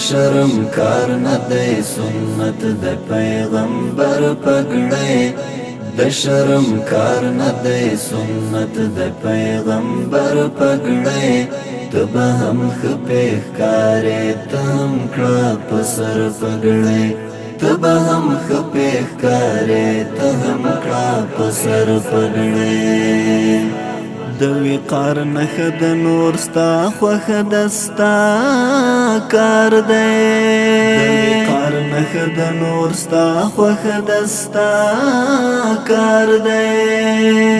شرم کار نه دی سنت د پیغمبر پګړې د شرم کار نه دی سنت د پیغمبر پګړې ته به هم خپې ښکارې ته هم کړه په سر پګړې ته به هم خپې ښکارې ته هم کړه په سر پګړې د وقار نښه د نور ستا خوښه د ستا کار دی د وقار نښه د نور ستا خوښه د ستا کار دی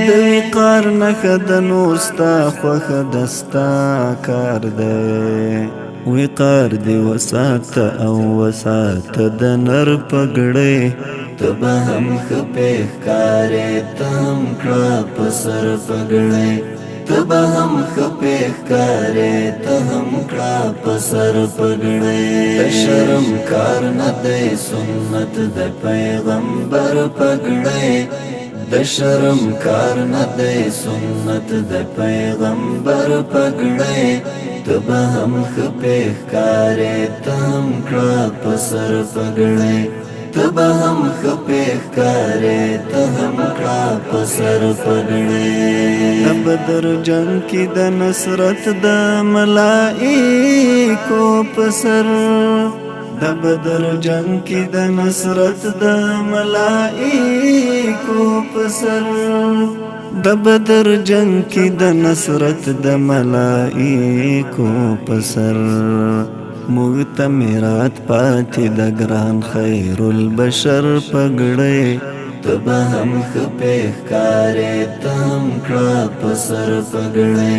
د وقار نښه د نور ستا خوښه د ستا کار دی وقار دی وساته او وساته د نر پګړې ته به هم خپې ښکارې ته هم کړه په سر پګړې ته به هم خپې ښکارې ته هم کړه په سر پګړې د شرم کار نه دی سنت د پیغمبر پګړې د شرم کار نه دی سنت د پیغمبر پګړې ته به هم خپې ښکارې ته هم کړه په سر پګړې ته به هم خپې ښکارې ته هم کړه په سر پګړې د بدر جنګ کې د نصرت د ملائکو په سر د بدر جنگ کې د نصرت د ملائکو په سر د بدر جنگ کې د نصرت د ملائکو په سر موږ ته میراث پاتې د ګران خیر البشر پګړې ته به هم خپې ښکارې ته هم کړه په سر پګړې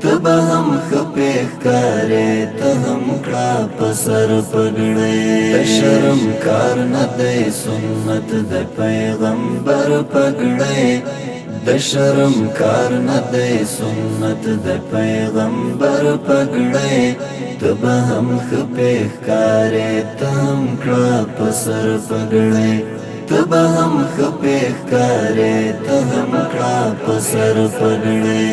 ته به هم خپې ښکارې ته هم کړه په سر پګړې د شرم کار نه دی سنت د پیغمبر پګړې د شرم کار نه دی سنت د پیغمبر پګړې ته به هم خپې ښکارې ته هم کړه په سر پګړې ته به هم خپې ښکارې ته هم کړه په سر پګړې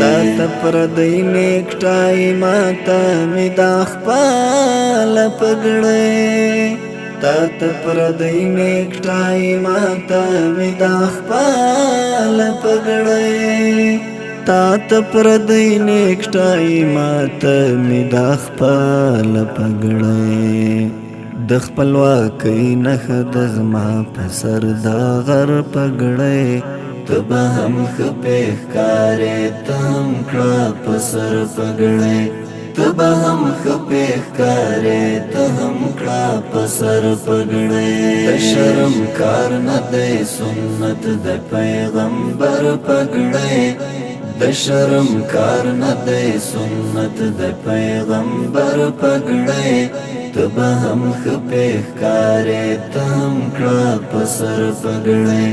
تا ته پردی نیکټای ماته مې دا خپله پګړې تا ته پردی نیکټای ماته مې دا خپله پګړې تا ته پردی نیکټای ماته مې دا خپله پګړې د خپلواکۍ نښه د زما په سر د غر پګړې ته به هم خپې ښکارې ته هم کړه په سر پګړې ته به هم خپې ښکارې ته هم کړه په سر پګړې د شرم کار نه دی سنت د پیغمبر پګړې د شرم کار نه دی سنت د پیغمبر پګړې ته به هم خپې ښکارې ته هم کړه په سر پګړې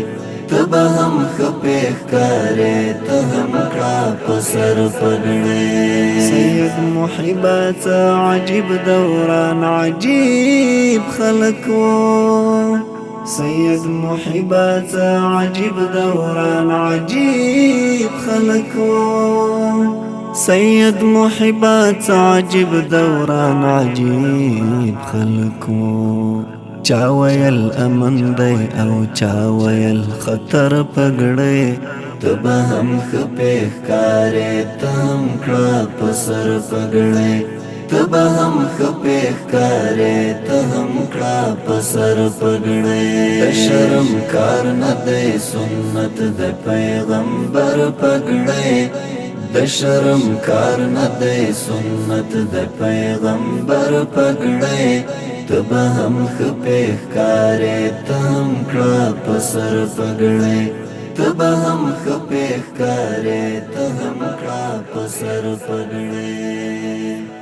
ته به هم خپې ښکارې ته هم کړه په سر پګړې سید محبه څه عجیب دوران عجیب خلک وو سید محبه څه عجیب دوران عجیب خلک وو سید محبه څه عجیب دوران عجیب خلک وو چا ویل امن دی او چا ویل خطر پګړې ته به هم خپې ښکارې ته هم کړه په سر پګړې ته به هم خپې ښکارې ته هم کړه په سر پګړې د شرم کار نه دی سنت د پیغمبر پګړې د شرم کار نه دی سنت د پیغمبر پګړې ته به هم خپې ښکارې ته هم کړه په سر پګړې ته به هم خپې ښکارې ته هم کړه په سر پګړې